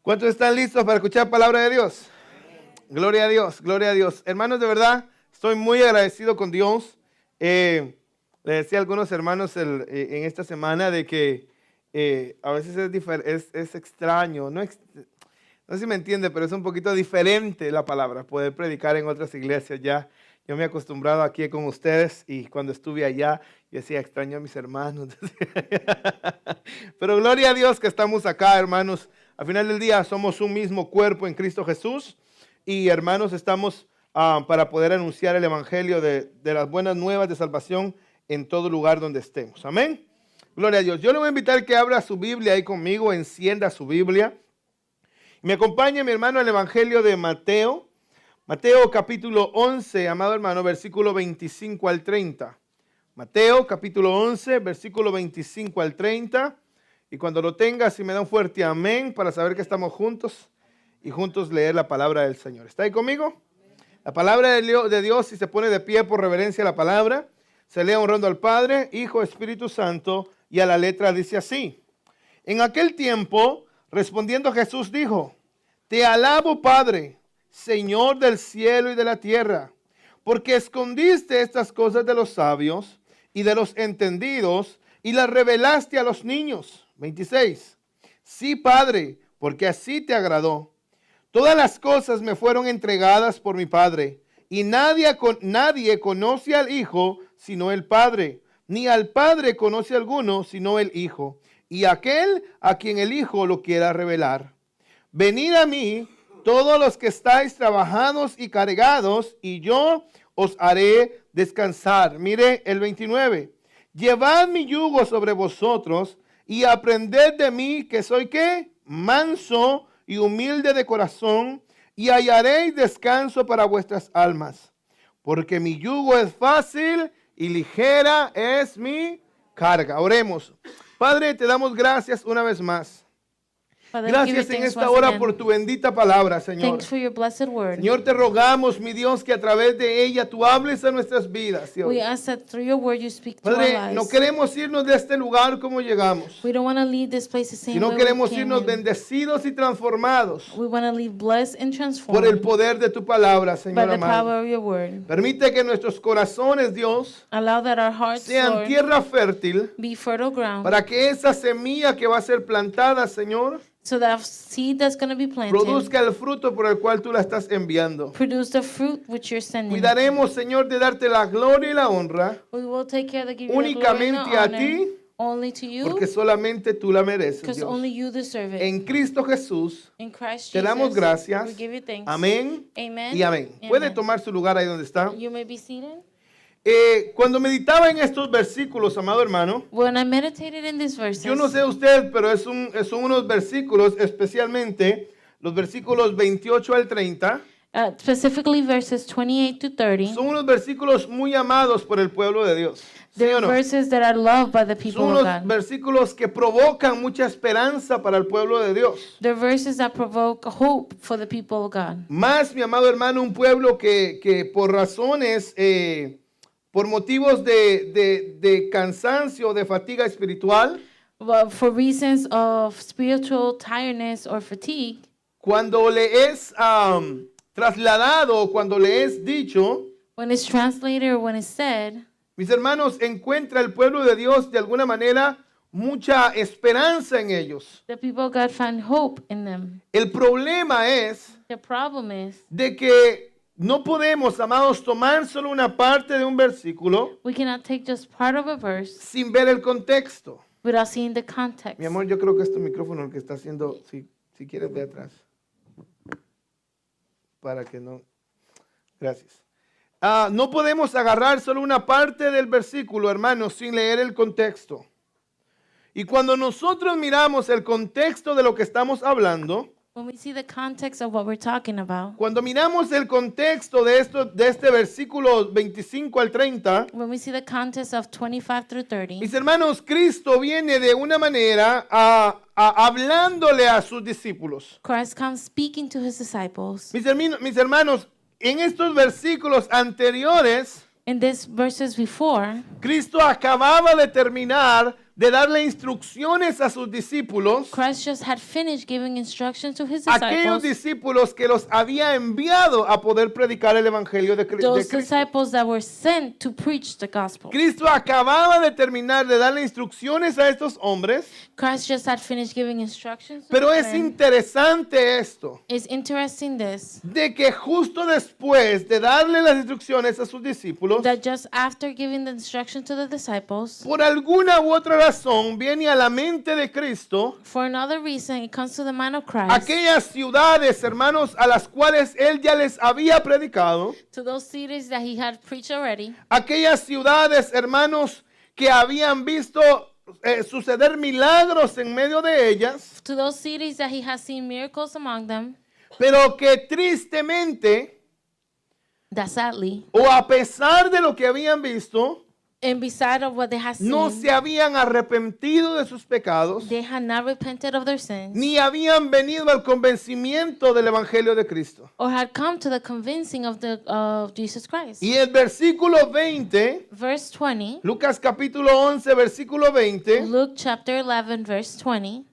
¿Cuántos están listos para escuchar palabra de Dios? Gloria a Dios, gloria a Dios. Hermanos, de verdad, estoy muy agradecido con Dios. Le decía a algunos hermanos en esta semana de que a veces es extraño, no sé si me entiende, pero es un poquito diferente la palabra, poder predicar en otras iglesias ya. Yo me he acostumbrado aquí con ustedes y cuando estuve allá, yo decía, extraño a mis hermanos. Pero gloria a Dios que estamos acá, hermanos. Al final del día somos un mismo cuerpo en Cristo Jesús y hermanos estamos para poder anunciar el evangelio de las buenas nuevas de salvación en todo lugar donde estemos. Amén. Gloria a Dios. Yo le voy a invitar que abra su Biblia ahí conmigo, encienda su Biblia. Me acompaña mi hermano al evangelio de Mateo. Mateo capítulo 11, amado hermano, versículo 25 al 30. Mateo capítulo 11, versículo 25 al 30. Y cuando lo tenga, si me da un fuerte amén para saber que estamos juntos y juntos leer la palabra del Señor. ¿Está ahí conmigo? La palabra de Dios, si se pone de pie por reverencia a la palabra, se lee honrando al Padre, Hijo, Espíritu Santo, y a la letra dice así. En aquel tiempo, respondiendo Jesús dijo, te alabo, Padre, Señor del cielo y de la tierra, porque escondiste estas cosas de los sabios y de los entendidos y las revelaste a los niños. 26. Sí, Padre, porque así te agradó. Todas las cosas me fueron entregadas por mi Padre, y nadie conoce al Hijo sino el Padre, ni al Padre conoce alguno sino el Hijo, y aquel a quien el Hijo lo quiera revelar. Venid a mí, todos los que estáis trabajados y cargados, y yo os haré descansar. Mire el 29. Llevad mi yugo sobre vosotros y aprended de mí que soy ¿qué? Manso y humilde de corazón, y hallaréis descanso para vuestras almas. Porque mi yugo es fácil y ligera es mi carga. Oremos. Padre, te damos gracias una vez más. Gracias en esta hora por tu bendita palabra, Señor. Señor, te rogamos, mi Dios, que a través de ella tú hables a nuestras vidas, Dios. Padre, no queremos irnos de este lugar como llegamos, sino queremos irnos bendecidos y transformados por el poder de tu palabra, Señor amado. Permite que nuestros corazones, Dios, sean tierra fértil para que esa semilla que va a ser plantada, Señor, so that seed that's going to be planted, produzca el fruto por el cual tú la estás enviando. Produce the fruit which you're sending. Cuidaremos, Señor, de darte la gloria y la honra We will take care to give you únicamente the glory and a the honor, ti, only to you, porque solamente tú la mereces, because Dios. only you deserve it. En Cristo Jesús In Christ te damos Jesus, gracias. we give you thanks. Amén Amen. y amén. Amen. Puede tomar su lugar ahí donde está. You may be seated. Cuando meditaba en estos versículos, amado hermano, When I meditated in these verses, yo no sé usted, pero son unos versículos, especialmente los versículos 28 al 30. Specifically verses 28 to 30, Son unos versículos muy amados por el pueblo de Dios. ¿Sí they're o no? verses that are loved by the Son people of unos God. versículos que provocan mucha esperanza para el pueblo de Dios. They're verses that provoke hope for the people of God. Más, mi amado hermano, un pueblo que por razones, por motivos de cansancio, de fatiga espiritual, But for reasons of spiritual tiredness or fatigue, cuando le es trasladado, cuando le es dicho, when it's translated or when it's said, mis hermanos, encuentra el pueblo de Dios de alguna manera mucha esperanza en ellos. the people of God find hope in them. El problema es The problem is de que no podemos, amados, tomar solo una parte de un versículo we cannot take just part of a verse sin ver el contexto. without seeing the context. Mi amor, yo creo que es tu micrófono el que está haciendo, si quieres ve atrás. Para que no. Gracias. No podemos agarrar solo una parte del versículo, hermanos, sin leer el contexto. Y cuando nosotros miramos el contexto de lo que estamos hablando, When we see the context of what we're talking about, cuando miramos el contexto de este versículo 25 al 30, when we see the context of 25 through 30, mis hermanos, Cristo viene de una manera hablándole a sus discípulos. Christ comes speaking to his disciples. Mis hermanos, en estos versículos anteriores, In these verses before, Cristo acababa de terminar de darle instrucciones a sus discípulos, Christ just had finished giving instructions to his aquellos disciples, discípulos que los había enviado a poder predicar el evangelio de those Cristo. disciples that were sent to preach the gospel. Cristo acababa de terminar de darle instrucciones a estos hombres, Christ just had finished giving instructions to pero the es men. interesante esto, It's interesting this, de que justo después de darle las instrucciones a sus discípulos, that just after giving the instructions to the disciples, por alguna u otra razón viene a la mente de Cristo for another reason, it comes to the man of Christ, aquellas ciudades, hermanos, a las cuales él ya les había predicado, to those cities that he had preached already, aquellas ciudades, hermanos, que habían visto suceder milagros en medio de ellas, to those cities that he has seen miracles among them, pero que tristemente, that sadly, o a pesar de lo que habían visto, and beside of what they had seen, no se habían arrepentido de sus pecados, they had not repented of their sins, ni habían venido al convencimiento del Evangelio de Cristo. or had come to the convincing of Jesus Christ. Y el versículo 20, Verse 20, Lucas capítulo 11, versículo 20 Luke chapter 11, verse 20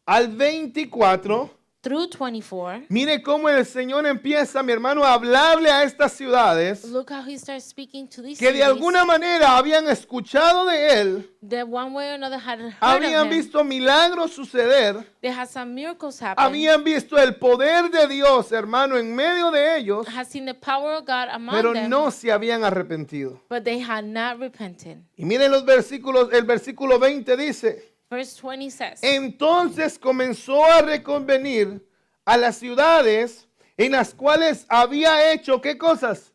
al 24, through 24. mire cómo el Señor empieza, mi hermano, a hablarle a estas ciudades Look how he starts speaking to these que de cities alguna manera habían escuchado de él, that one way or another had heard habían of him. visto milagros suceder, They had some miracles happen. habían visto el poder de Dios, hermano, en medio de ellos, Had seen the power of God among pero them, no se habían arrepentido. but they had not repented. Y miren los versículos, el versículo 20 dice, Verse 20 says, entonces comenzó a reconvenir a las ciudades en las cuales había hecho, ¿qué cosas?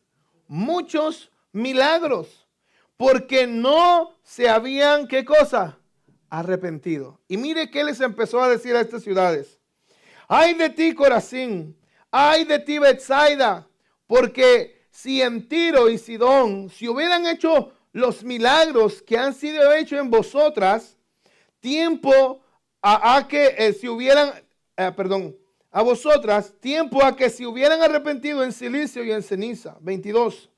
Muchos milagros, porque no se habían, ¿qué cosa? Arrepentido. Y mire qué les empezó a decir a estas ciudades. Ay de ti, Corazín, ay de ti, Betsaida, porque si en Tiro y Sidón se hubieran hecho los milagros que han sido hechos en vosotras, tiempo a que se hubieran, a vosotras, tiempo a que se hubieran arrepentido en silicio y en ceniza. 22.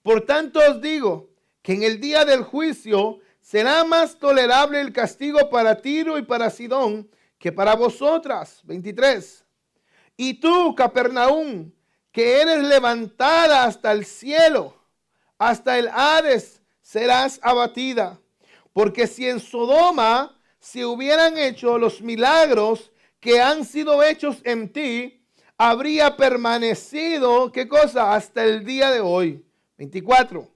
Por tanto os digo que en el día del juicio será más tolerable el castigo para Tiro y para Sidón que para vosotras. 23. Y tú, Capernaum, que eres levantada hasta el cielo, hasta el Hades, serás abatida. Porque si en Sodoma se hubieran hecho los milagros que han sido hechos en ti, habría permanecido, ¿qué cosa? Hasta el día de hoy. 24.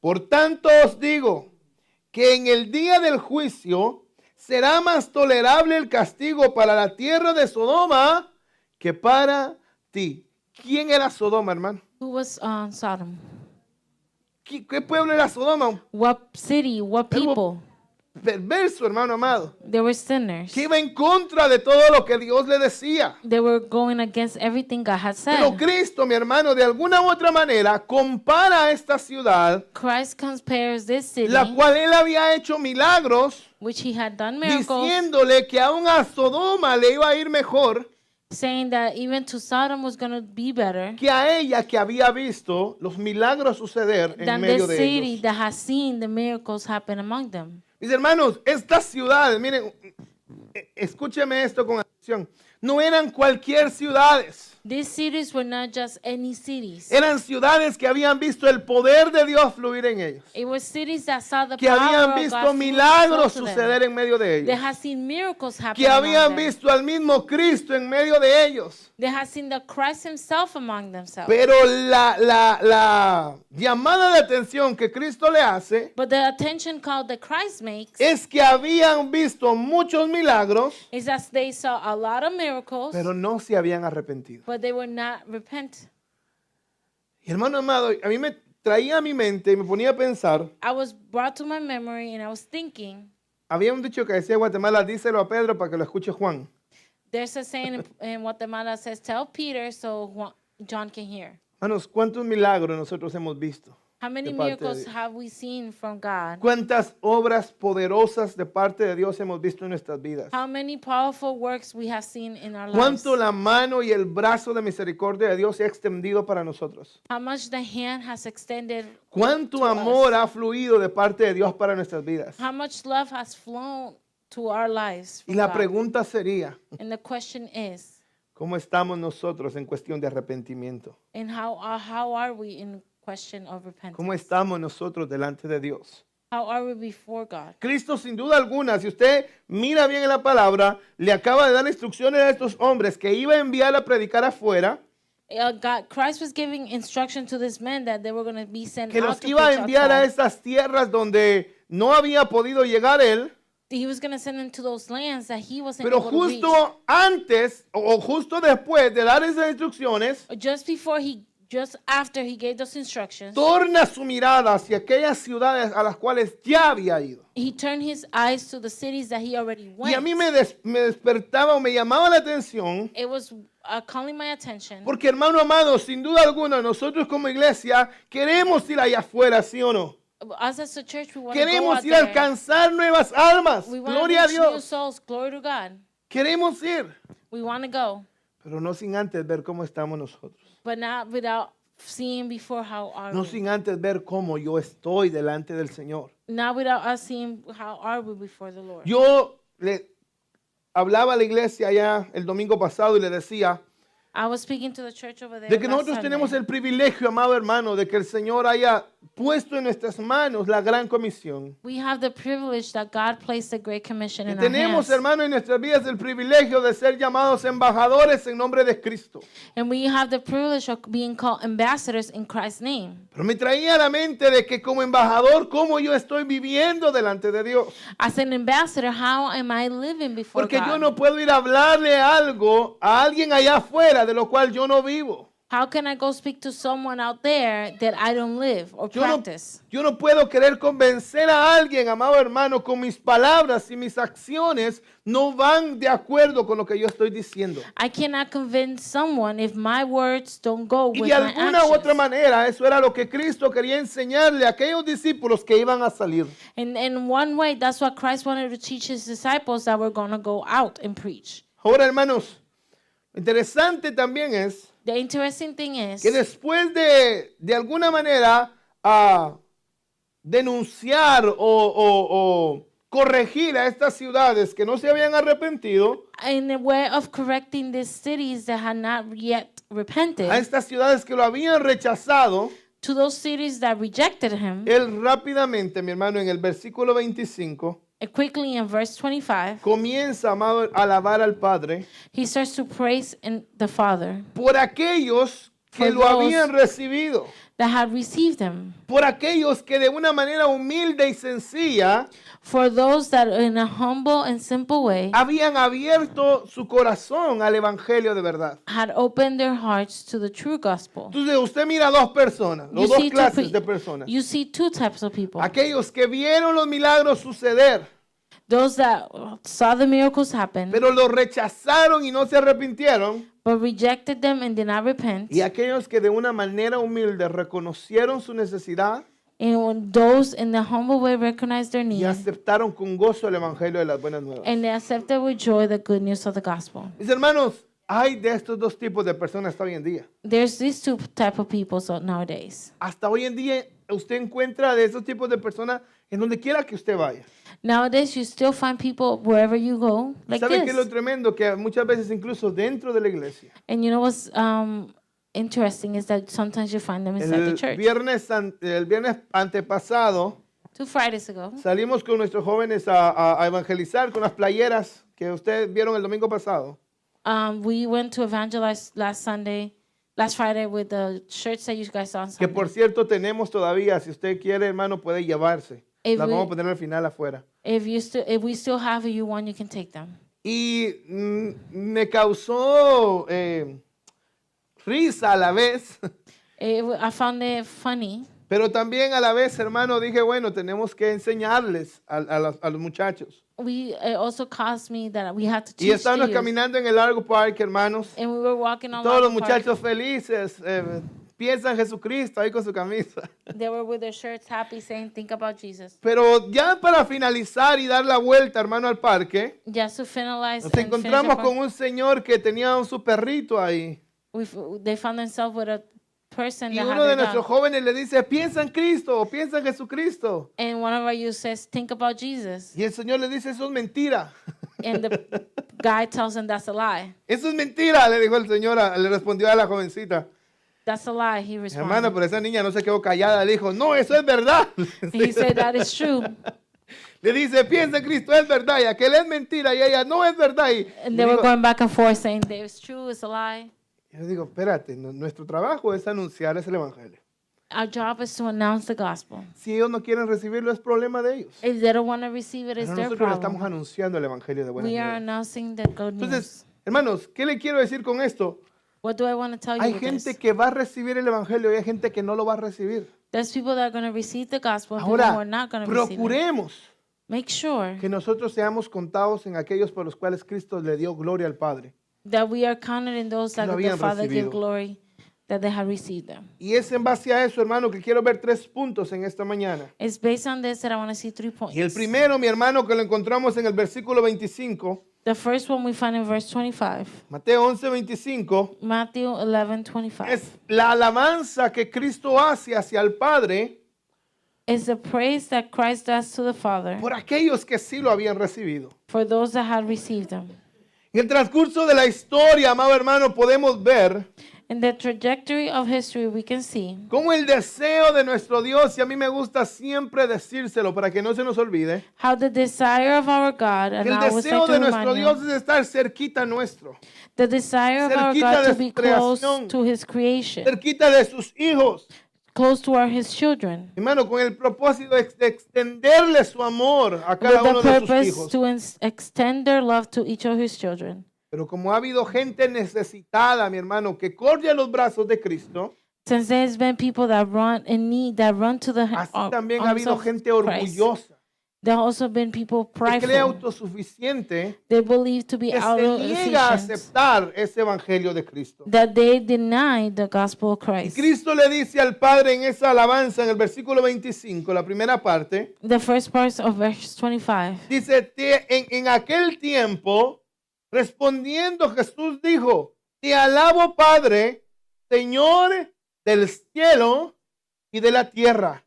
Por tanto os digo que en el día del juicio será más tolerable el castigo para la tierra de Sodoma que para ti. ¿Quién era Sodoma, hermano? who was Sodom? ¿Qué pueblo era Sodoma? What city? What people? Perverso, hermano amado. They were sinners. Que iba en contra de todo lo que Dios le decía. They were going against everything God had Pero said. Cristo, mi hermano, de alguna u otra manera compara a esta ciudad, Christ compares this city, la cual él había hecho milagros, which he had done miracles, diciéndole que aún a Sodoma le iba a ir mejor saying that even to Sodom was going to be better que a ella que había visto los milagros suceder en than medio this de city ellos. that has seen the miracles happen among them. Mis hermanos, estas ciudades, miren, escúcheme esto con atención, no eran cualquier ciudades. These cities were not just any cities. Eran ciudades que habían visto el poder de Dios fluir en ellos. It was cities that saw the Que power habían of visto God milagros flow to them. suceder en medio de They ellos. had seen miracles happen Que among habían them. visto al mismo Cristo en medio de ellos. They had seen the Christ himself among themselves. Pero la llamada de atención que Cristo le hace But the attention call that Christ makes es que habían visto muchos milagros, is that they saw a lot of miracles, pero no se habían arrepentido. but they were not repent. Y hermano amado, a mí me traía a mi mente y me ponía a pensar, I was brought to my memory and I was thinking, había un dicho que decía en Guatemala, díselo a Pedro para que lo escuche Juan. there's a saying in Guatemala says, tell Peter so John can hear. Hermanos, ¿cuántos milagros nosotros hemos visto? How many de parte de miracles Dios. have we seen from God? ¿Cuántas obras poderosas de parte de Dios hemos visto en nuestras vidas? How many powerful works we have seen in our lives? ¿Cuánto la mano y el brazo de misericordia de Dios se ha extendido para nosotros? How much the hand has extended. ¿Cuánto To amor us. ha fluido de parte de Dios para nuestras vidas? How much love has flown to our lives Y from la God? pregunta sería, And the question is, ¿cómo estamos nosotros en cuestión de arrepentimiento? and how are we in question of repentance? ¿Cómo estamos nosotros delante de Dios? How are we before God? Cristo, sin duda alguna, si usted mira bien en la palabra, le acaba de dar instrucciones a estos hombres que iba a enviar a predicar afuera, Christ was giving instruction to this man that they were going to be sent que out los to iba a preach enviar a outside. esas tierras donde no había podido llegar él, He was going to send them to those lands that he wasn't pero able to reach. justo antes o justo después de dar esas instrucciones, Just after he gave those instructions, torna su mirada hacia aquellas ciudades a las cuales ya había ido. he turned his eyes to the cities that he already went. Y a mí me despertaba o me llamaba la atención, It was calling my attention. porque hermano amado, sin duda alguna, nosotros como iglesia queremos ir allá afuera, ¿sí o no? Us as a church, we want to go Queremos out ir a there. alcanzar nuevas almas. We want Gloria a to reach new Dios. souls. Glory to God. Queremos ir, We want to go, pero no sin antes ver cómo estamos nosotros. but not without seeing before how are No we. sin antes ver cómo yo estoy delante del Señor. Not without us seeing how are we before the Lord. Yo le hablaba a la iglesia allá el domingo pasado y le decía I was speaking to the church over there de que last nosotros tenemos Sunday. el privilegio, amado hermano, de que el Señor haya puesto en nuestras manos la gran comisión. We have the privilege that God placed a great commission Y in our tenemos, hands. hermano, en nuestras vidas el privilegio de ser llamados embajadores en nombre de Cristo. And we have the privilege of being called ambassadors in Christ's name. Pero me traía a la mente de que como embajador, cómo yo estoy viviendo delante de Dios. As an ambassador, how am I living before Porque yo God? no puedo ir a hablarle algo a alguien allá afuera de lo cual yo no vivo. How can I go speak to someone out there that I don't live or practice? Yo no puedo querer convencer a alguien, amado hermano, con mis palabras y mis acciones no van de acuerdo con lo que yo estoy diciendo. I cannot convince someone if my words don't go Y with de my alguna u otra actions. manera, eso era lo que Cristo quería enseñarle a aquellos discípulos que iban a salir. And in one way, that's what Christ wanted to teach his disciples, that we're going to go out and preach. Ahora, hermanos, lo interesante también es The interesting thing is que después de alguna manera denunciar o corregir a estas ciudades que no se habían arrepentido, in the way of correcting these cities that had not yet repented, a estas ciudades que lo habían rechazado, to those cities that rejected him, él rápidamente, mi hermano, en el versículo 25, and quickly in verse 25, comienza, amado, a alabar al Padre he starts to praise the Father por aquellos que For lo those- habían recibido, that had received him, por aquellos que de una manera humilde y sencilla for those that in a humble and simple way habían abierto su corazón al Evangelio de verdad. had opened their hearts to the true gospel. Entonces usted mira a dos personas, You o dos see, clases de personas. you see two types of people. Aquellos que vieron los milagros suceder, Those that saw the miracles happen, pero los rechazaron y no se arrepintieron. but rejected them and did not repent. Y aquellos que de una manera humilde reconocieron su necesidad And when those in the humble way recognized their y need, aceptaron con gozo el Evangelio de las buenas nuevas. and they accepted with joy the good news of the gospel. Mis hermanos, hay de estos dos tipos de personas hasta hoy en día. There's these two type of people nowadays. Hasta hoy en día usted encuentra de esos tipos de personas en donde quiera que usted vaya. Nowadays, you still find people wherever you go like ¿Sabe qué es lo this. tremendo? Que muchas veces incluso dentro de la iglesia. And you know what's interesting is that sometimes you find them inside the El church. viernes antepasado 2 Fridays ago, salimos con nuestros jóvenes a evangelizar con las playeras que ustedes vieron el domingo pasado. we went to evangelize last Friday with the shirts that you guys saw on Que Sunday. por cierto tenemos todavía, si usted quiere hermano puede llevarse. If Las we- vamos a poner al final afuera. If we still have you one, you can take them. Y me causó risa a la vez, I found it funny, pero también a la vez, hermano, dije, bueno, tenemos que enseñarles a los muchachos. it also caused me that we had to Y teach estábamos the youth. caminando en el Largo Park, hermanos. And we were walking on Todos los Largo Park, muchachos felices, piensa en Jesucristo ahí con su camisa. They were with their shirts happy saying, think about Jesus. Pero ya para finalizar y dar la vuelta, hermano, al parque, Just to finalize nos and finish encontramos up con un señor que tenía su perrito ahí. they found themselves with a person Y that had uno de their nuestros dog. jóvenes le dice, piensa en Cristo o piensa en Jesucristo. And one of our youth says, think about Jesus. Y el Señor le dice, eso es mentira. And the guy tells him that's a lie. Eso es mentira, le dijo el Señor, le respondió a la jovencita. That's a lie, he Hermana, responded. pero esa niña no se quedó callada, le dijo, no, eso es verdad. He said that is true. Le dice, piensa en Cristo, es verdad, y aquel es mentira, y ella no es verdad. Y And they were digo, going back and forth saying, it's true, it's a lie. yo digo, espérate, nuestro trabajo es anunciar ese evangelio. Our job is to announce the gospel. Si ellos no quieren recibirlo, es problema de ellos. If they don't want to receive it, it's Pero their nosotros le estamos problem. anunciando el evangelio de buenas We are nuevas. announcing the good news. Entonces, hermanos, ¿qué le quiero decir con esto? What do I want to tell you Hay with gente this? que va a recibir el evangelio y hay gente que no lo va a recibir. There's people that are going to receive the gospel and people who Ahora, are not going to receive it. procuremos Make sure que nosotros seamos contados en aquellos por los cuales Cristo le dio gloria al Padre. that we are counted in those Que that lo the habían Father gave recibido. glory that they have received them. Y es en base a eso, hermano, que quiero ver 3 puntos en esta mañana. It's based on this that I want to see 3 points. Y el primero, mi hermano, que lo encontramos en el versículo 25, The first one we find in verse 25. Mateo 11:25, Matthew 11:25. es la alabanza que Cristo hace hacia el Padre It's the praise that Christ does to the Father por aquellos que sí lo habían recibido. for those that had received them. En el transcurso de la historia, amado hermano, podemos ver In the trajectory of history, we can see cómo el deseo de nuestro Dios, y a mí me gusta siempre decírselo para que no se nos olvide, how the desire of our God, and que el I always deseo like to de nuestro remind Dios you, es estar cerquita nuestro, the desire of our cerquita God de to su be close creación, to His creation, cerquita de sus hijos. close to His children, Hermano, con el propósito de extenderle su amor a cada with uno the de sus purpose hijos. to extend their love to each of His children. Pero como ha habido gente necesitada, mi hermano, que corre a los brazos de Cristo, Since there's been people that run in need, that run to the así también ha arms habido of gente Christ. orgullosa, There have also been people que cree prideful. autosuficiente, They believe to be que se niega a autosufficient, aceptar ese evangelio de Cristo. that they deny the gospel of Y Christ. Cristo le dice al Padre en esa alabanza, en el versículo 25, la primera parte, The first part of verse 25. dice, en aquel tiempo, respondiendo Jesús dijo, te alabo Padre, Señor del cielo y de la tierra.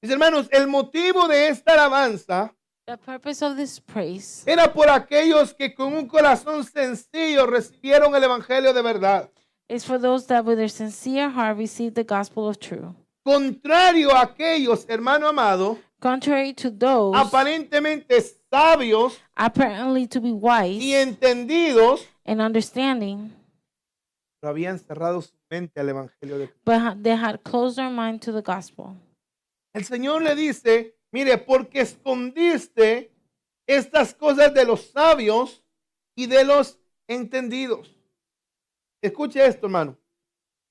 Mis hermanos, el motivo de esta alabanza The purpose of this praise era por aquellos que con un corazón sencillo recibieron el evangelio de verdad. is for those that with their sincere heart receive the gospel of truth. Contrario a aquellos, hermano amado, Contrary to those aparentemente sabios apparently to be y wise entendidos, and understanding, pero habían cerrado su mente al evangelio de Cristo. but they had closed their mind to the gospel. El Señor le dice, mire, porque escondiste estas cosas de los sabios y de los entendidos. Escuche esto, hermano.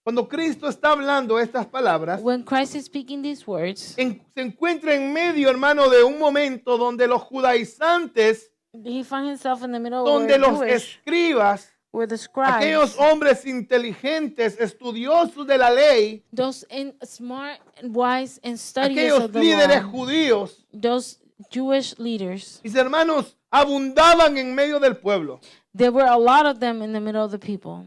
Cuando Cristo está hablando estas palabras, When Christ is speaking these words, se encuentra en medio, hermano, de un momento donde los judaizantes, he found himself in the middle donde los where escribas, where the aquellos scribes, hombres inteligentes, estudiosos de la ley, those smart and wise and studious aquellos of the líderes law, judíos, those Jewish leaders, mis hermanos, abundaban en medio del pueblo. there were a lot of them in the middle of the people.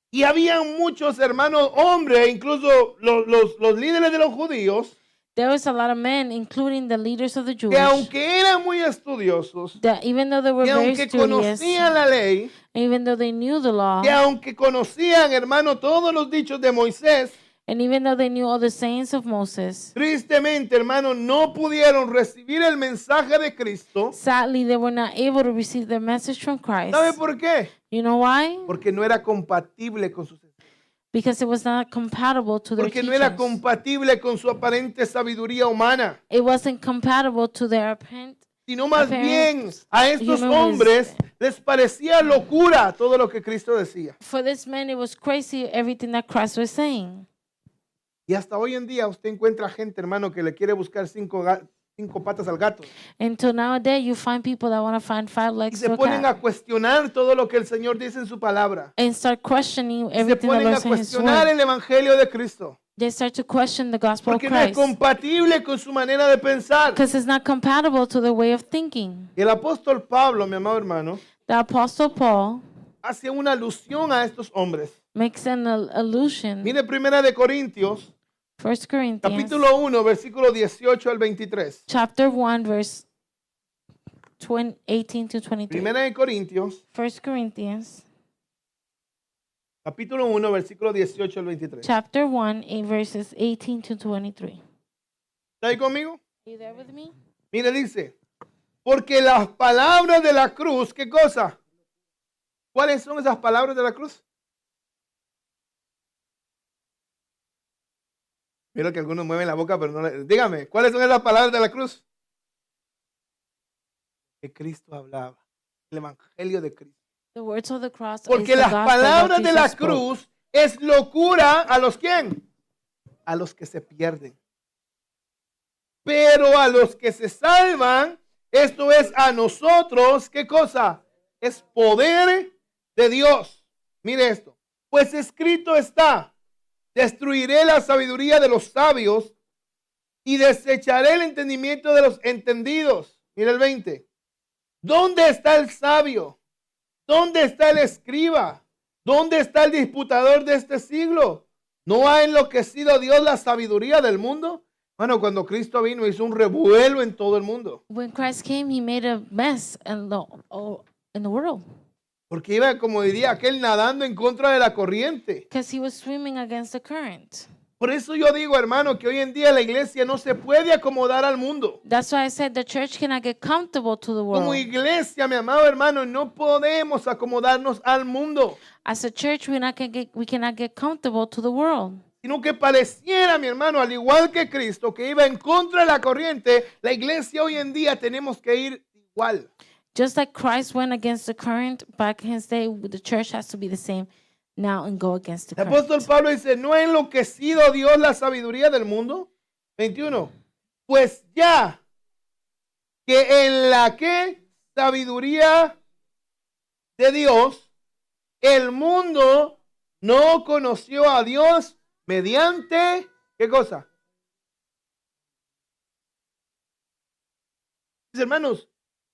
Y habían muchos hermanos hombres, incluso los líderes de los judíos, There was a lot of men, including the leaders of the que Jewish, aunque eran muy estudiosos, that even though they were que very aunque studious, conocían la ley, even though they knew the law, que aunque conocían, hermano, todos los dichos de Moisés, and even though they knew all the sayings of Moses, tristemente, hermano, no pudieron recibir el mensaje de Cristo. sadly, they were not able to receive the message from Christ. ¿Sabe por qué? You know why? Porque no era compatible con sus Because it was not compatible to their porque no era teachings. compatible con su aparente sabiduría humana, It wasn't compatible to their apparent. sino más Apparent bien a estos human hombres les parecía locura todo lo que Cristo decía. For this man, it was crazy everything that Christ was saying. Y hasta hoy en día usted encuentra gente, hermano, que le quiere buscar 5 patas al gato. Until nowadays, you find people that want to find 5 Y legs se to a ponen cat a cuestionar todo lo que el Señor dice en su palabra. and start questioning Y se everything the ponen a Lord says in His cuestionar word. el evangelio de Cristo. They start to question the gospel of Porque no es Christ compatible con su manera de pensar. because it's not compatible to the way of thinking. Y el apóstol Pablo, mi amado hermano, The Apostle Paul hace una alusión a estos hombres. makes an allusion. Mire 1 de Corintios, 1 Corinthians capítulo 1, versículo 18 al 23. chapter 1, verse 18 to 23. 1 de Corintios, 1 Corinthians capítulo 1, versículo 18 al 23. chapter 1, verses 18 to 23. ¿Está ahí conmigo? Are you there with me? Mire, dice, porque las palabras de la cruz, ¿qué cosa? ¿Cuáles son esas palabras de la cruz? Mira que algunos mueven la boca, pero no le... Dígame, ¿cuáles son esas palabras de la cruz? Que Cristo hablaba, el evangelio de Cristo. The words of the cross is Porque the las gospel that palabras de la Jesus spoke. cruz es locura a los quién? A los que se pierden. Pero a los que se salvan, esto es a nosotros, ¿qué cosa? Es poder de Dios. Mire esto. Pues escrito está, destruiré la sabiduría de los sabios y desecharé el entendimiento de los entendidos. Mire el 20. ¿Dónde está el sabio? ¿Dónde está el escriba? ¿Dónde está el disputador de este siglo? ¿No ha enloquecido Dios la sabiduría del mundo? Bueno, cuando Cristo vino hizo un revuelo en todo el mundo. When Christ came, he made a mess in the world Porque iba, como diría aquel, nadando en contra de la corriente. because he was swimming against the current. Por eso yo digo, hermano, que hoy en día la iglesia no se puede acomodar al mundo. That's why I said the church cannot get comfortable to the Como world. iglesia, mi amado hermano, no podemos acomodarnos al mundo. As a church, we cannot get comfortable to the world. Sino que pareciera, mi hermano, al igual que Cristo, que iba en contra de la corriente, la iglesia hoy en día tenemos que ir igual. Just like Christ went against the current back in his day, the church has to be the same now and go against the El apóstol current. Pablo dice, ¿no ha enloquecido Dios la sabiduría del mundo? 21. Pues ya que en la que sabiduría de Dios, el mundo no conoció a Dios mediante, ¿qué cosa? Mis hermanos,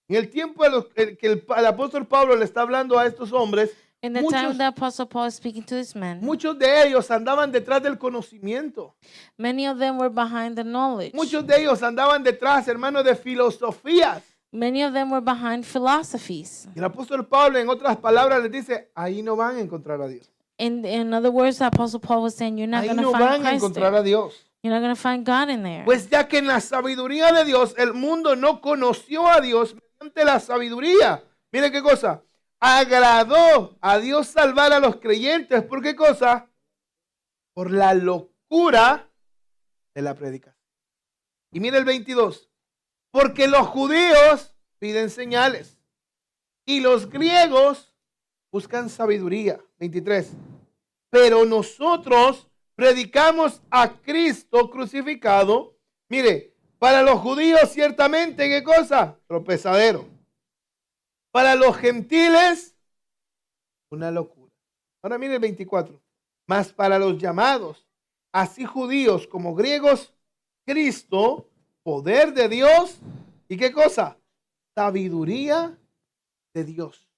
en el tiempo que el apóstol Pablo le está hablando a estos hombres, In the time the Apostle Paul is speaking to this man, muchos de ellos andaban detrás del conocimiento. many of them were behind the knowledge. Muchos de ellos andaban detrás, hermanos, de filosofías. Many of them were behind philosophies. Y el apóstol Pablo, en otras palabras, les dice, ahí no van a encontrar a Dios. In other words, the Apostle Paul was saying, you're not Ahí going to no find van a Christ encontrar there. a Dios. You're not going to find God in there. Pues ya que en la sabiduría de Dios, el mundo no conoció a Dios mediante la sabiduría. Mire qué cosa. Agradó a Dios salvar a los creyentes. ¿Por qué cosa? Por la locura de la predicación. Y mire el 22. Porque los judíos piden señales y los griegos buscan sabiduría. 23. Pero nosotros predicamos a Cristo crucificado. Mire, para los judíos ciertamente, ¿qué cosa? Tropezadero. Para los gentiles, una locura. Ahora mire el 24. Mas para los llamados, así judíos como griegos, Cristo, poder de Dios, ¿y qué cosa? Sabiduría de Dios.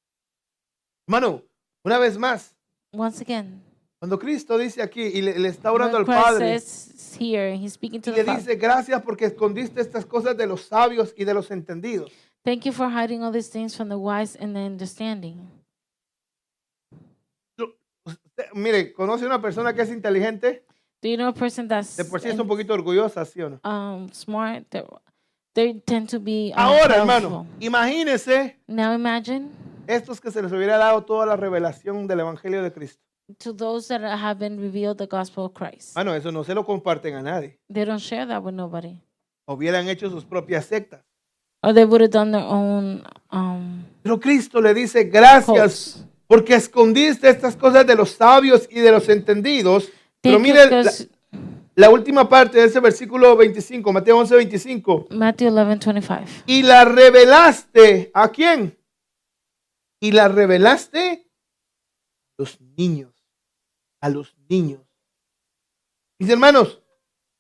Hermano, una vez más, Once again, cuando Cristo dice aquí y le está orando when al Christ Padre says here, he's speaking y to le the Father. dice gracias porque escondiste estas cosas de los sabios y de los entendidos. Thank you for hiding all these things from the wise and the understanding. Usted, mire, ¿conoce una persona que es inteligente? Do you know a person that's De por sí es un poquito orgullosa, ¿sí o no? smart? They tend to be Ahora, powerful. hermano, imagínese Now imagine estos que se les hubiera dado toda la revelación del Evangelio de Cristo. to those that have been revealed the gospel of Christ. Bueno, eso no se lo comparten a nadie. They don't share that with nobody. Hubieran hecho sus propias sectas. Or they would have done their own Pero Cristo le dice gracias cults. porque escondiste estas cosas de los sabios y de los entendidos. Pero Thank you mire, because la última parte de ese versículo 25, Mateo 11, 25. Matthew 11:25. Y la revelaste, ¿a quién? Y la revelaste a los niños, a los niños. Mis hermanos,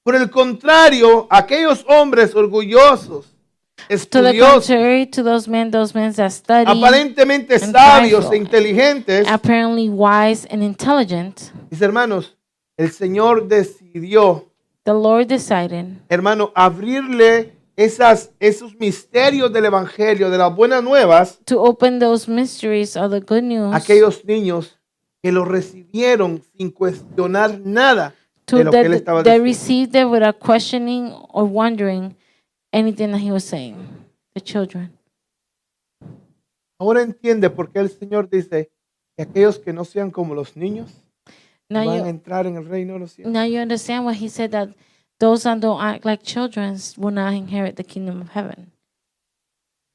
por el contrario, aquellos hombres orgullosos, To the estudiosos, contrary to those men that study, aparentemente and sabios e prideful, inteligentes, apparently wise and intelligent, mis hermanos, el Señor decidió, the Lord decided hermano, abrirle esos misterios del Evangelio, de las buenas nuevas, to open those mysteries of the good news a aquellos niños que lo recibieron sin cuestionar nada de to lo que Él estaba they diciendo. received it without questioning or wondering anything that he was saying. The children. Ahora entiende por qué el Señor dice que aquellos que no sean como los niños Now van a you, entrar en el reino de los cielos. now you understand why he said that those that don't act like children will not inherit the kingdom of heaven.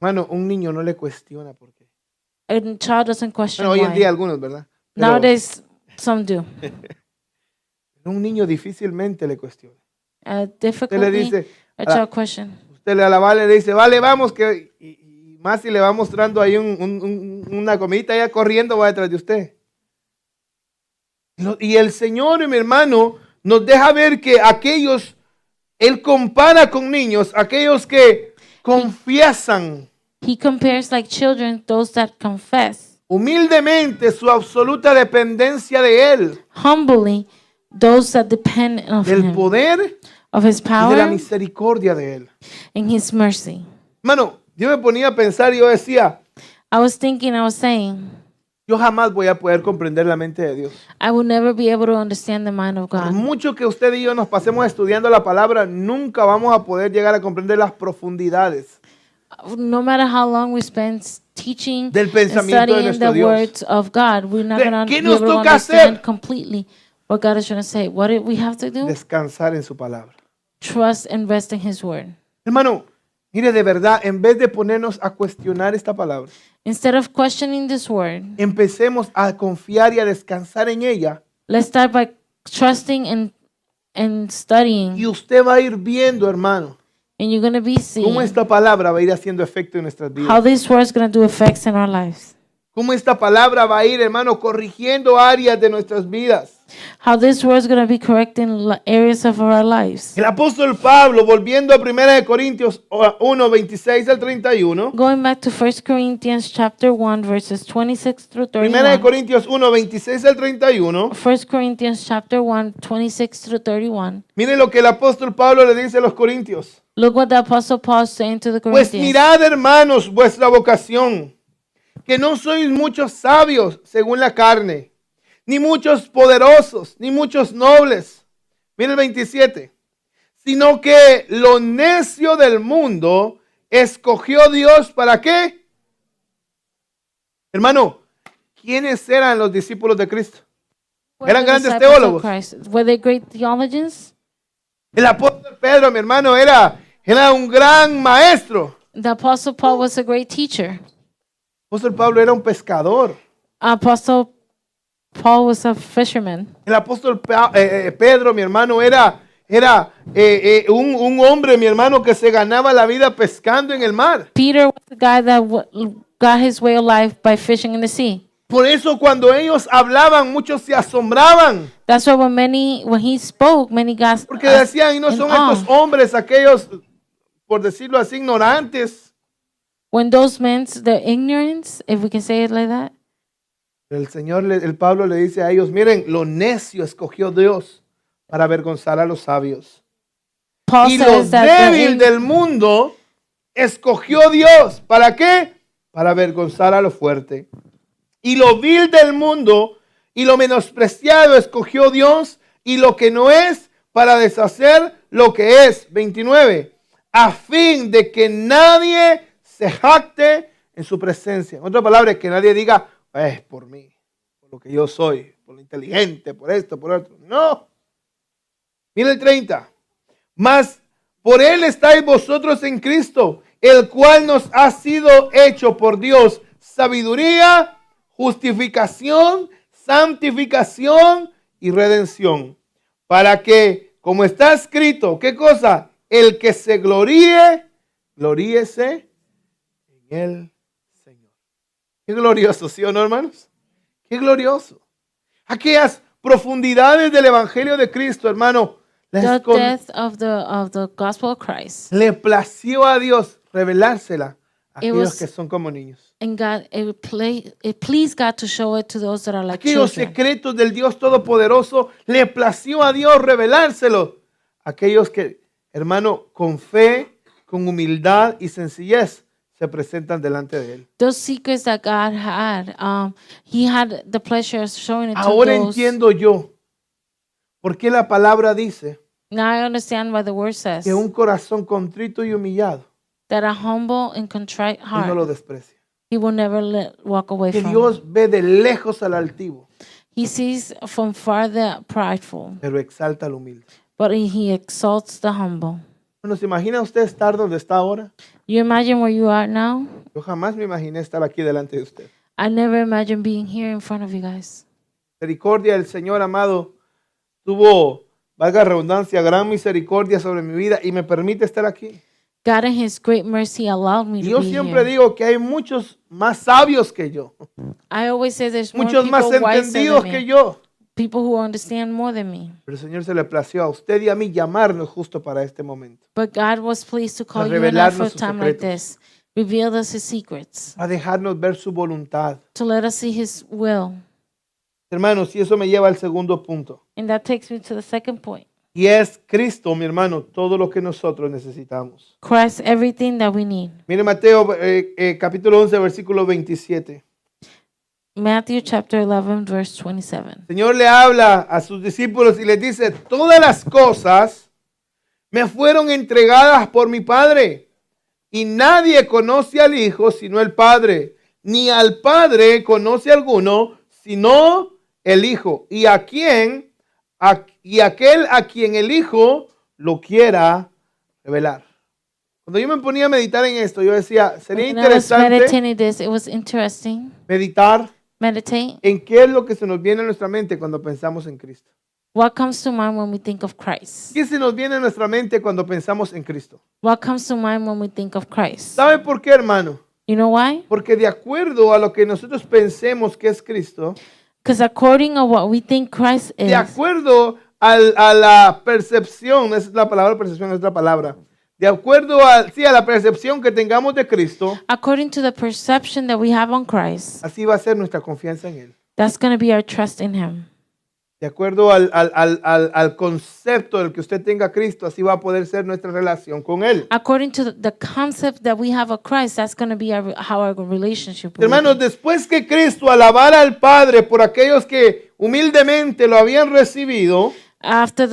Hermano, un niño no le cuestiona por qué. A child doesn't question Bueno, hoy en why. día algunos, ¿verdad? Pero Nowadays, some do. un niño difícilmente le cuestiona. Usted le Difficultly, dice, a child question. usted a la Vale le dice, vale, vamos, que y más si le va mostrando ahí una comidita, ella corriendo va detrás de usted. Y el Señor, mi hermano, nos deja ver que aquellos, Él compara con niños, aquellos que confiesan He compares like children those that confess humildemente su absoluta dependencia de Él, humbly those that depend on del him, poder of his y de la power misericordia de Él. and his mercy. Hermano, yo me ponía a pensar y yo decía, I was saying, yo jamás voy a poder comprender la mente de Dios. I will never be able to understand the mind of Por God. mucho que usted y yo nos pasemos estudiando la palabra, nunca vamos a poder llegar a comprender las profundidades No matter how long we spend teaching del and pensamiento de studying nuestro the Dios. words of God, we're not going to ¿Qué be nos able to toca understand hacer? completely what God is trying to say. What do we have to do? Descansar en su palabra. Trust and rest in his word. Hermano, mire, de verdad, en vez de ponernos a cuestionar esta palabra, Instead of questioning this word, empecemos a confiar y a descansar en ella. let's start by trusting and studying. Y usted va a ir viendo, hermano, And you're going to be seeing cómo esta palabra va a ir haciendo efecto en nuestras how vidas. this word is going to do effects in our lives. Cómo esta palabra va a ir, hermano, corrigiendo áreas de nuestras vidas. How this word is going to be correcting areas of our lives. El apóstol Pablo, volviendo a 1 Corintios 1, 26 al 31. Going back to 1 Corinthians chapter 1 verses 26 through 1 31. Corintios 1, 26 al 31. 1 Corinthians chapter 1 26 through 31. Mire lo que el apóstol Pablo le dice a los corintios. Look what the apostle Paul is saying to the Pues Corinthians. mirad, hermanos, vuestra vocación, que no sois muchos sabios según la carne, ni muchos poderosos, ni muchos nobles. Mire el 27. Sino que lo necio del mundo escogió Dios para qué. Hermano, ¿quiénes eran los discípulos de Cristo? Were Eran the grandes disciples of teólogos. Christ? Were they great theologians? El apóstol Pedro, mi hermano, era un gran maestro. The apostle Paul was a great teacher. El apóstol Pablo era un pescador. Apostle Paul was a fisherman. El apóstol Pedro, mi hermano, era un hombre, mi hermano, que se ganaba la vida pescando en el mar. Peter was the guy that got his way of life by fishing in the sea. Por eso cuando ellos hablaban, muchos se asombraban. That's why when he spoke, many got Porque decían, y no son estos hombres aquellos, por decirlo así, ignorantes. When those men, the ignorance, if we can say it like that, El Pablo le dice a ellos, miren, lo necio escogió Dios para avergonzar a los sabios. Paul Y lo says that débil del mundo escogió Dios. ¿Para qué? Para avergonzar a lo fuerte. Y lo vil del mundo y lo menospreciado escogió Dios, y lo que no es, para deshacer lo que es. 29. A fin de que nadie se jacte en su presencia. En otras palabras, que nadie diga, es por mí, por lo que yo soy, por lo inteligente, por esto, por otro. No. Mira el 30. Mas por él estáis vosotros en Cristo, el cual nos ha sido hecho por Dios sabiduría, justificación, santificación y redención, para que como está escrito, ¿qué cosa? El que se gloríe, gloríese en el Señor. Qué glorioso, ¿sí o no, hermanos? Qué glorioso. Aquellas profundidades del Evangelio de Cristo, hermano, The death of the gospel of Christ. le plació a Dios revelársela a It aquellos was- que son como niños. And God, it pleased God to show it to those that are like Aquellos children. secretos del Dios Todopoderoso, le plació a Dios revelárselos. Aquellos que, hermano, con fe, con humildad y sencillez, se presentan delante de Él. Those secrets that God had, He had the pleasure of showing it to Ahora those. entiendo yo por qué la palabra dice Now I understand why the word says que un corazón contrito y humillado, that a humble and contrite Él no lo heart, desprecia. He will never walk away Que from. Dios ve de lejos al altivo, He sees from far the prideful, pero exalta al humilde. but He exalts the humble. Bueno, ¿se imagina usted estar donde está ahora? You imagine where you are now? Yo jamás me imaginé estar aquí delante de usted. I never imagined being here in front of you guys. Misericordia del Señor amado tuvo, valga la redundancia, gran misericordia sobre mi vida y me permite estar aquí. God in His great mercy allowed me Y to yo be siempre here. digo que hay muchos más sabios que yo, I always say there's more muchos más people wiser entendidos than que me, yo. people who understand more than me. Pero el Señor se le plació a usted y a mí llamarnos justo para este momento, But God was pleased to call A you and I revelarnos for a sus time like secretos. this, reveal us His secrets, a dejarnos ver su voluntad. to let us see His will. Hermanos, y eso me lleva al segundo punto. And that takes me to the second point. Y es Cristo, mi hermano, todo lo que nosotros necesitamos. Christ, everything that we need. Mire Mateo capítulo 11, versículo 27. Matthew chapter 11, verse 27. El Señor le habla a sus discípulos y les dice, todas las cosas me fueron entregadas por mi Padre. Y nadie conoce al Hijo sino el Padre, ni al Padre conoce alguno sino el Hijo. Y aquel a quien el Hijo lo quiera revelar. Cuando yo me ponía a meditar en esto, yo decía, sería When I was interesante meditating this, it was interesting. meditar Meditate. en qué es lo que se nos viene a nuestra mente cuando pensamos en Cristo. What comes to mind when we think of Christ? ¿Qué se nos viene a nuestra mente cuando pensamos en Cristo? What comes to mind when we think of Christ? ¿Sabe por qué, hermano? You know why? Porque de acuerdo a lo que nosotros pensemos que es Cristo, Because according to what we think Christ de is, acuerdo a la percepción, es la palabra percepción, es la palabra, de acuerdo a la percepción que tengamos de Cristo, according to the perception that we have on Christ, así va a ser nuestra confianza en Él. that's going to be our trust in Him. De acuerdo al concepto del que usted tenga a Cristo, así va a poder ser nuestra relación con Él. According to the concept that we have of Christ, that's going to be how our relationship will Hermanos, be. después que Cristo alabara al Padre por aquellos que humildemente lo habían recibido, After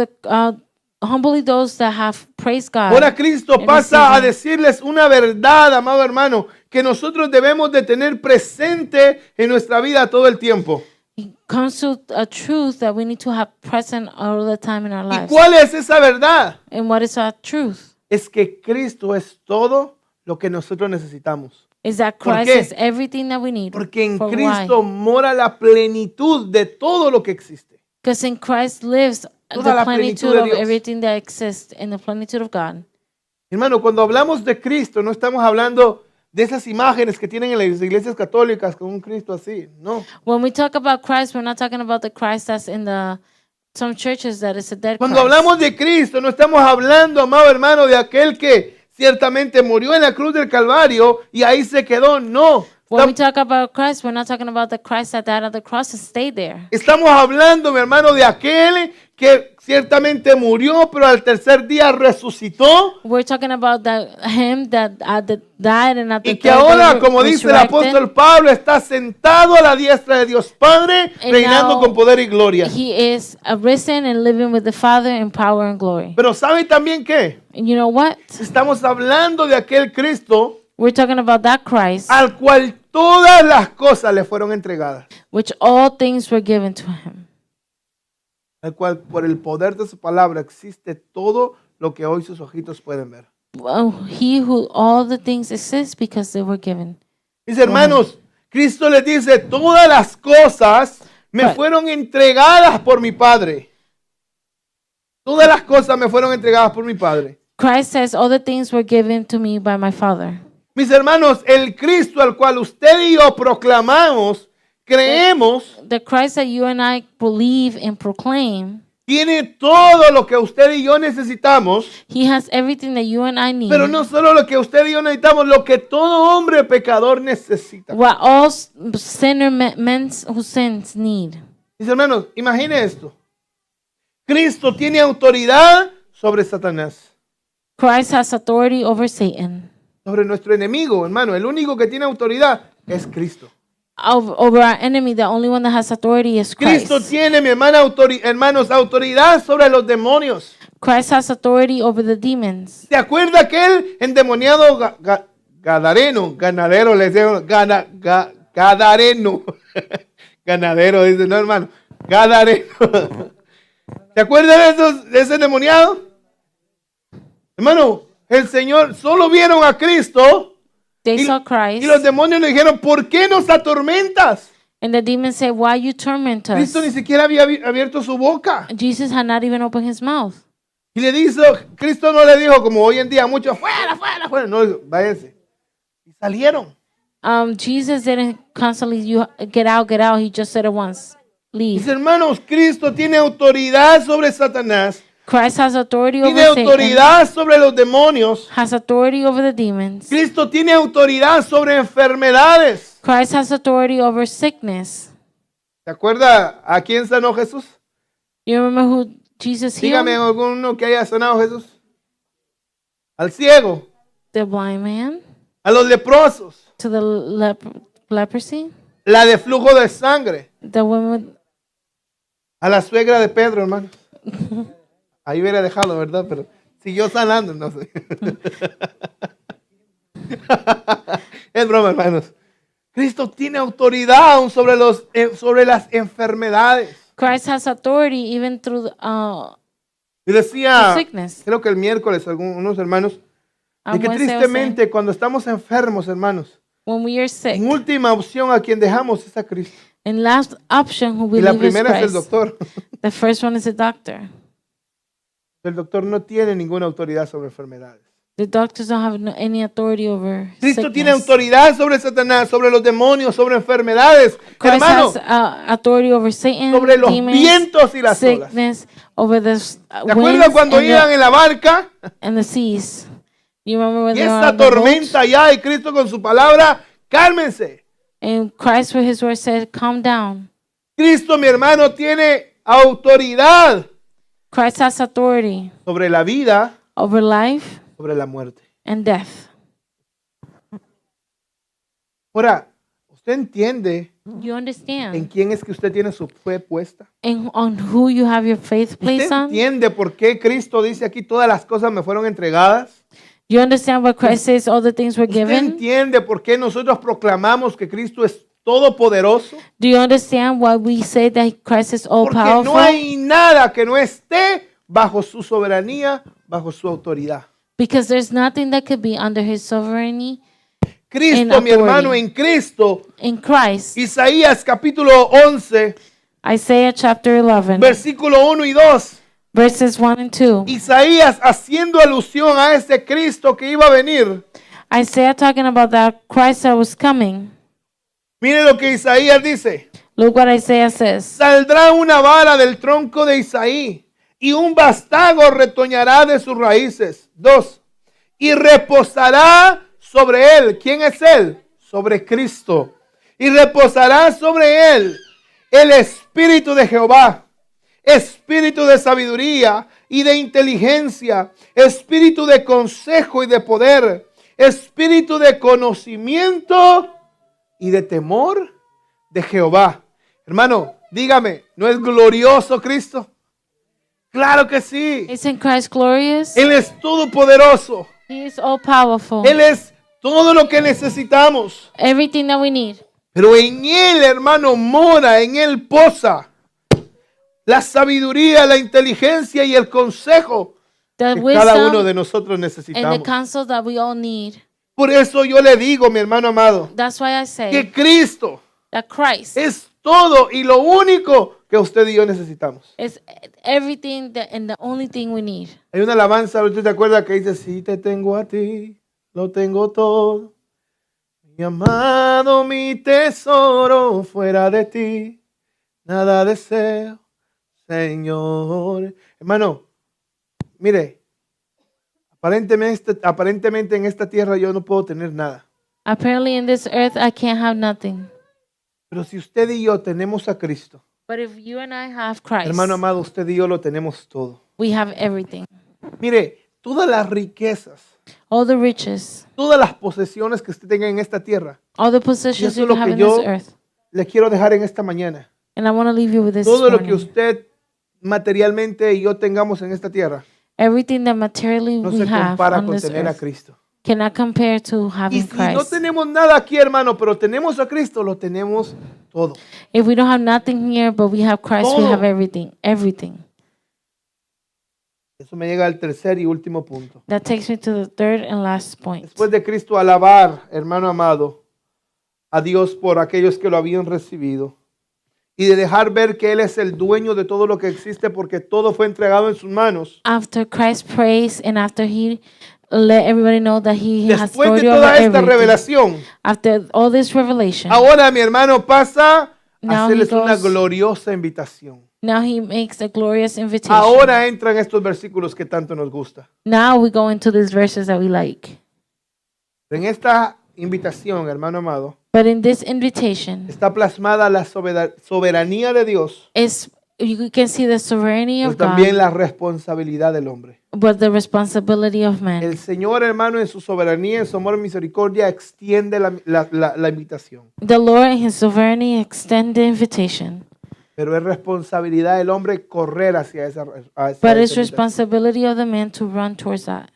humbly those that have praised God, ahora Cristo and pasa a receiving- decirles una verdad, amado hermano, que nosotros debemos de tener presente en nuestra vida todo el tiempo. He comes to a truth that we need to have present all the time in our ¿Y lives. cuál es esa verdad? And what is our truth? Es que Cristo es todo lo que nosotros necesitamos. Is that ¿Por Christ qué? is everything that we need. Porque en For Cristo why? mora la plenitud de todo lo que existe. Because in Christ lives Toda la the plenitude plenitud de of Dios. everything that exists in the plenitude of God. Hermano, cuando hablamos de Cristo, no estamos hablando de esas imágenes que tienen en las iglesias católicas con un Cristo así. No. When we talk about Christ, we're not talking about the Christ that's in some churches that is a dead Cuando Christ. hablamos de Cristo, no estamos hablando, amado hermano, de aquel que ciertamente murió en la cruz del Calvario y ahí se quedó. No. When we talk about Christ, we're not talking about the Christ that died on the cross and stayed there. Estamos hablando, mi hermano, de aquel que ciertamente murió, pero al tercer día resucitó. We're talking about him that died and at the Y que third day ahora, como dice el resurrected. apóstol Pablo, está sentado a la diestra de Dios Padre, And reinando now con poder y gloria. He is risen and living with the Father in power and glory. Pero ¿sabe también qué? And you know what? Estamos hablando de aquel Cristo We're talking about that Christ, al cual todas las cosas le fueron entregadas. which all things were given to him. Al cual por el poder de su palabra existe todo lo que hoy sus ojitos pueden ver. Well, he who all the things exist because they were given. Mis hermanos, Cristo les dice, todas las cosas me Right. fueron entregadas por mi Padre. todas las cosas me fueron entregadas por mi Padre. Christ says, all the things were given to me by my Father. Mis hermanos, el Cristo al cual usted y yo proclamamos, creemos, The Christ that you and I believe and proclaim, tiene todo lo que usted y yo necesitamos, he has everything that you and I need. pero no solo lo que usted y yo necesitamos, lo que todo hombre pecador necesita. What all sinner men who sins need. Mis hermanos, imagine esto. Cristo tiene autoridad sobre Satanás, Christ has authority over Satan, sobre nuestro enemigo, hermano. El único que tiene autoridad es Cristo. over our enemy. The only one that has authority is Christ. Cristo tiene, mi hermana, hermanos, autoridad sobre los demonios. Christ has authority over the demons. ¿Se acuerda aquel endemoniado gadareno? Ganadero, le decían, gadareno. Ganadero, dice, no, hermano. Gadareno. ¿Se acuerda de ese endemoniado? Hermano, el Señor, solo vieron a Cristo. They saw Y Christ, los demonios le dijeron, ¿por qué nos atormentas? and the demons said, "Why you torment us?" Cristo ni siquiera había abierto su boca. Jesus had not even opened his mouth. Y le dijo, Cristo no le dijo como hoy en día muchos, fuera, fuera, fuera. No, váyanse. Y salieron. Jesus didn't constantly, you get out, get out. He just said it once, Mis leave. hermanos, Cristo tiene autoridad sobre Satanás. Christ has authority Tiene over Satan, autoridad sobre los demonios. has authority over the demons. Cristo tiene autoridad sobre enfermedades. Christ has authority over sickness. ¿Se acuerda a quién sanó Jesús? You remember who Jesus Dígame healed? alguno que haya sanado Jesús. Al ciego, The blind man, a los leprosos, to the leprosy, la de flujo de sangre, the woman, a la suegra de Pedro, hermano. Ahí hubiera dejado, ¿verdad? Pero siguió sanando, no sé. Es broma, hermanos. Cristo tiene autoridad aún sobre las enfermedades. Christ has authority even through Y decía, sickness. creo que el miércoles, algunos hermanos, de que Wednesday I was saying, tristemente cuando estamos enfermos, hermanos, when we are sick, en última opción a quien dejamos es a Cristo. and last option who we Y la leave is primera es el Christ. doctor. The first one is the doctor. El doctor no tiene ninguna autoridad sobre enfermedades. The doctors don't have any authority over Cristo tiene sickness. autoridad sobre Satanás, sobre los demonios, sobre enfermedades. Christ Hermano, has authority over Satan, sobre los demons, vientos y las olas. sickness, over the ¿Se acuerdan winds cuando iban en la barca and the seas. You remember when y they were esta on the boat? tormenta allá y Cristo con su palabra, cálmense? And Christ with his word said, calm down. Cristo, mi hermano, tiene autoridad Christ has authority sobre la vida, over life sobre la muerte. and death. Ahora, ¿usted entiende You en understand quién es que usted tiene su fe puesta? and on who you have your faith ¿Usted placed on? entiende por qué Cristo dice aquí todas las cosas me fueron entregadas? You understand what Christ says, all the things were ¿Usted given? entiende por qué nosotros proclamamos que Cristo es todopoderoso? Do you understand why we say that Christ is all Porque powerful? no hay nada que no esté bajo su soberanía, bajo su autoridad. Because there's nothing that could be under his sovereignty Cristo, In mi hermano, authority. en Cristo. in Christ. Isaías capítulo 11, Isaiah chapter 11, versículo 1 y 2. verses 1 and 2. Isaías haciendo alusión a este Cristo que iba a venir. Isaiah talking about that Christ that was coming. Mire lo que Isaías dice. Look what Isaiah says. Saldrá una vara del tronco de Isaí y un vástago retoñará de sus raíces. 2. Y reposará sobre él. ¿Quién es él? Sobre Cristo. Y reposará sobre él el Espíritu de Jehová. Espíritu de sabiduría y de inteligencia. Espíritu de consejo y de poder. Espíritu de conocimiento y de temor de Jehová. Hermano, dígame, ¿no es glorioso Cristo? Claro que sí. Isn't Christ glorious? Él es todopoderoso. He is all powerful. Él es todo lo que necesitamos. Everything that we need. Pero en Él, hermano, mora, en Él posa la sabiduría, la inteligencia y el consejo The que cada uno wisdom de nosotros and the necesitamos. counsel that we all need. Por eso yo le digo, mi hermano amado, That's why I que say Cristo that Christ es todo y lo único que usted y yo necesitamos. It's everything that, and the only thing we need. Hay una alabanza, ¿usted se acuerda que dice, si te tengo a ti, lo tengo todo? Mi amado, mi tesoro, fuera de ti, nada deseo, Señor. Hermano, mire, aparentemente en esta tierra yo no puedo tener nada. Apparently in this earth I can't have nothing. Pero si usted y yo tenemos a Cristo, But if you and I have Christ, hermano amado, usted y yo lo tenemos todo. we have everything. Mire, todas las riquezas, All the riches, todas las posesiones que usted tenga en esta tierra, all the y possessions eso you es lo have que in this yo earth. le quiero dejar en esta mañana. And I want to leave you with this Todo lo que morning. usted materialmente y yo tengamos en esta tierra Everything that materially no we se have compara on con this tener a earth Cristo. cannot compare to Y having si no Christ. tenemos nada aquí, hermano, pero tenemos a Cristo, lo tenemos todo. If we don't have nothing here, but we have Christ, we Todo. have everything. Everything. Eso me llega al tercer y último punto. That takes me to the third and last point. Después de Cristo alabar, hermano amado, a Dios por aquellos que lo habían recibido y de dejar ver que Él es el dueño de todo lo que existe porque todo fue entregado en sus manos. After Christ prays and after he let everybody know that he has Después de authority over toda esta everything. revelación, After all this revelation, ahora mi hermano pasa a Now hacerles he una goes- gloriosa invitación. now he makes a glorious invitation. Ahora entran estos versículos que tanto nos gusta. Now we go into these verses that we like. En esta invitación, hermano amado, But in this invitation, está plasmada la soberanía de Dios, you can see the sovereignty pero of también God, la responsabilidad del hombre. but the responsibility of man. El Señor, hermano, en su soberanía, en su amor y misericordia, extiende la invitación. The Lord in his sovereignty extend the invitation, Pero es responsabilidad del hombre correr hacia esa but esa it's invitación. responsibility of the man to run towards that.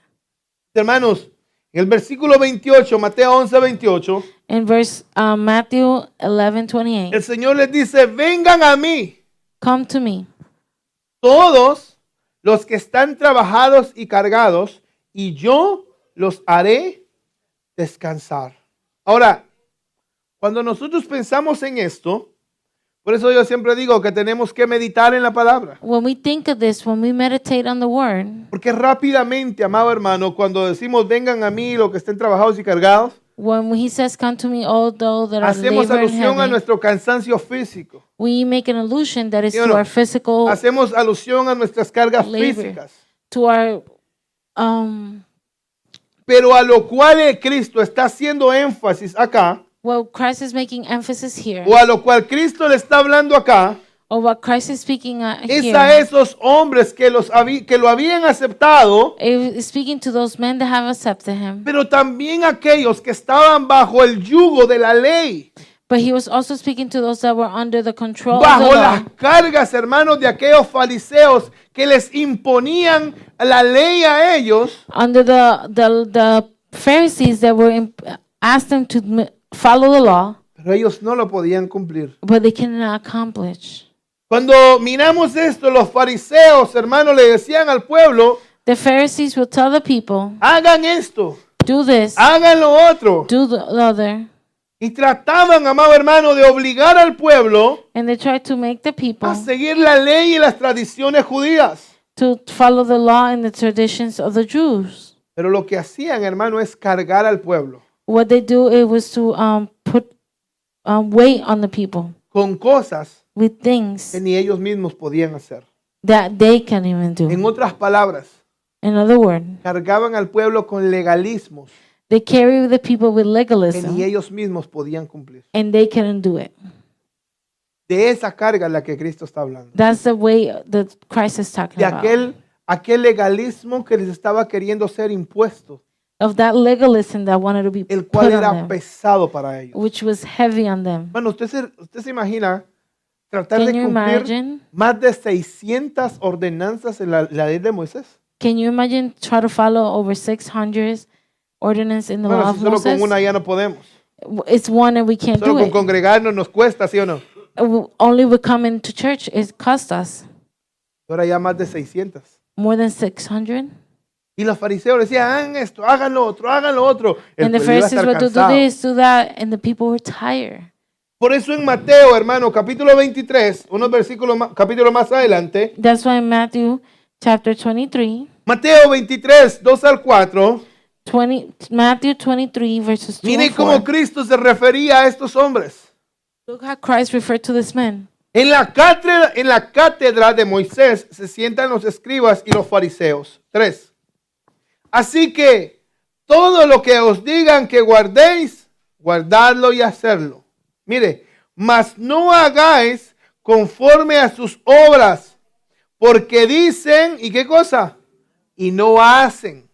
Hermanos, en el versículo 28, Mateo 11, 28, In verse Matthew 11:28, el Señor les dice, vengan a mí come to me, todos los que están trabajados y cargados, y yo los haré descansar. Ahora, cuando nosotros pensamos en esto, por eso yo siempre digo que tenemos que meditar en la palabra. when we think of this, when we meditate on the word, Porque rápidamente, amado hermano, cuando decimos vengan a mí los que estén trabajados y cargados, when he says, come to me, all those that are hacemos labor and alusión a heavy, nuestro cansancio físico. we make an allusion that is ¿Sí o to no? our physical, Hacemos alusión a nuestras cargas Labor. físicas. to our, Pero a lo cual Cristo está haciendo énfasis acá, well, Christ is making emphasis here, o a lo cual Cristo le está hablando acá, or what Christ is speaking es here, a esos hombres que lo habían aceptado, is speaking to those men that have accepted him, pero también aquellos que estaban bajo el yugo de la ley, but he was also speaking to those that were under the control of the bajo law, las cargas, hermanos, de aquellos fariseos que les imponían la ley a ellos, under the Pharisees that were asked them to follow the law, pero ellos no lo podían cumplir. but they cannot accomplish. Cuando miramos esto, los fariseos, hermanos, le decían al pueblo, The Pharisees will tell the people, hagan esto, do this, hagan lo otro. do the other, Y trataban, amado hermano, de obligar al pueblo and they try to make the people a seguir la ley y las tradiciones judías. to follow the law and the traditions of the Jews. Pero lo que hacían, hermano, es cargar al pueblo What they do, it was to put weight on the people con cosas with things que ni ellos mismos podían hacer. that they can't even do. En otras palabras, In other words, cargaban al pueblo con legalismos they carry the people with que ni legalism, ellos mismos podían cumplir. and they couldn't do it. De esa carga es la que Cristo está hablando. That's the way that Christ is talking De about. aquel legalismo que les estaba queriendo ser impuesto, Of that legalism that wanted to be el put cual on era them, pesado para ellos. which was heavy on them. Bueno, usted se imagina tratar Can de you cumplir imagine? más de 600 ordenanzas en la ley de Moisés. Can you imagine try to follow over 600 ordinances in the law Bueno, of si solo con Moses? una ya no podemos. It's one and we can't Solo do con it. congregarnos nos cuesta, ¿sí o no? Only we come into church, it cost us Ahora ya más de 600. more than 600. Y los fariseos decían, hagan esto, hagan lo otro, hagan lo otro. El And the pueblo iba a Pharisees estar would do cansado. this, do that, and the people were tired. Por eso en Mateo, hermano, capítulo 23, unos versículos capítulos más adelante, That's why in Matthew chapter 23, Mateo 23, 2 al 4, Matthew 23 verses 2 mire and cómo 4. Cristo se refería a estos hombres. Look how Christ referred to this man. En la cátedra de Moisés se sientan los escribas y los fariseos. 3. Así que todo lo que os digan que guardéis, guardadlo y hacerlo. Mire, mas no hagáis conforme a sus obras, porque dicen, ¿y qué cosa? Y no hacen.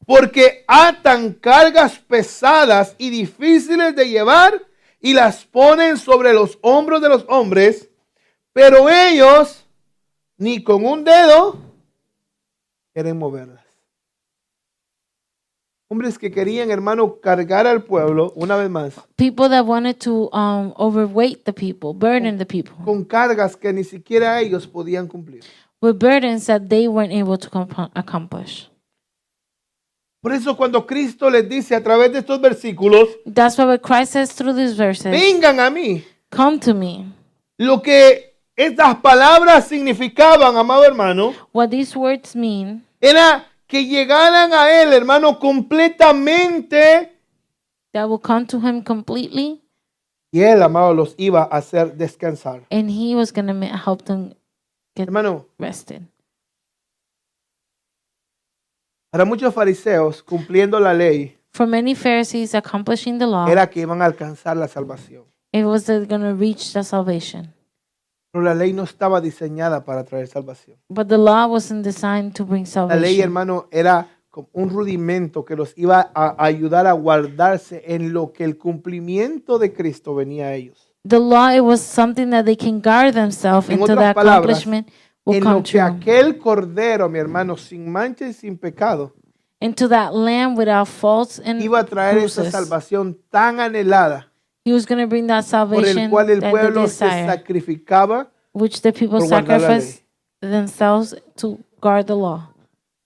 Porque atan cargas pesadas y difíciles de llevar y las ponen sobre los hombros de los hombres, pero ellos ni con un dedo quieren moverlas. Hombres que querían, hermano, cargar al pueblo, una vez más, People that wanted to overweight the people, burden the people, con cargas que ni siquiera ellos podían cumplir. with burdens that they weren't able to accomplish. Por eso cuando Cristo les dice a través de estos versículos, That's why what Christ says through these verses, vengan a mí, come to me. lo que estas palabras significaban, amado hermano, What these words mean era que llegaran a Él, hermano, completamente, that will come to him completely, y Él, amado, los iba a hacer descansar. and he was going to help them get Hermano, rested. para muchos fariseos, cumpliendo la ley, For many Pharisees accomplishing the law, era que iban a alcanzar la salvación. it was they're going to reach the salvation. Pero la ley no estaba diseñada para traer salvación. But the law wasn't designed to bring La ley, salvation. hermano, era como un rudimento que los iba a ayudar a guardarse en lo que el cumplimiento de Cristo venía a ellos. The law, it was something that they can guard themselves En until the otras palabras, accomplishment will en come lo que true. aquel cordero, mi hermano, sin mancha y sin pecado, Into that lamb without faults and iba a traer esa bruises. salvación tan anhelada, He was going to bring that por el salvation cual el that they pueblo se desire, sacrificaba. which the people por guardar la sacrifice themselves to guard the law.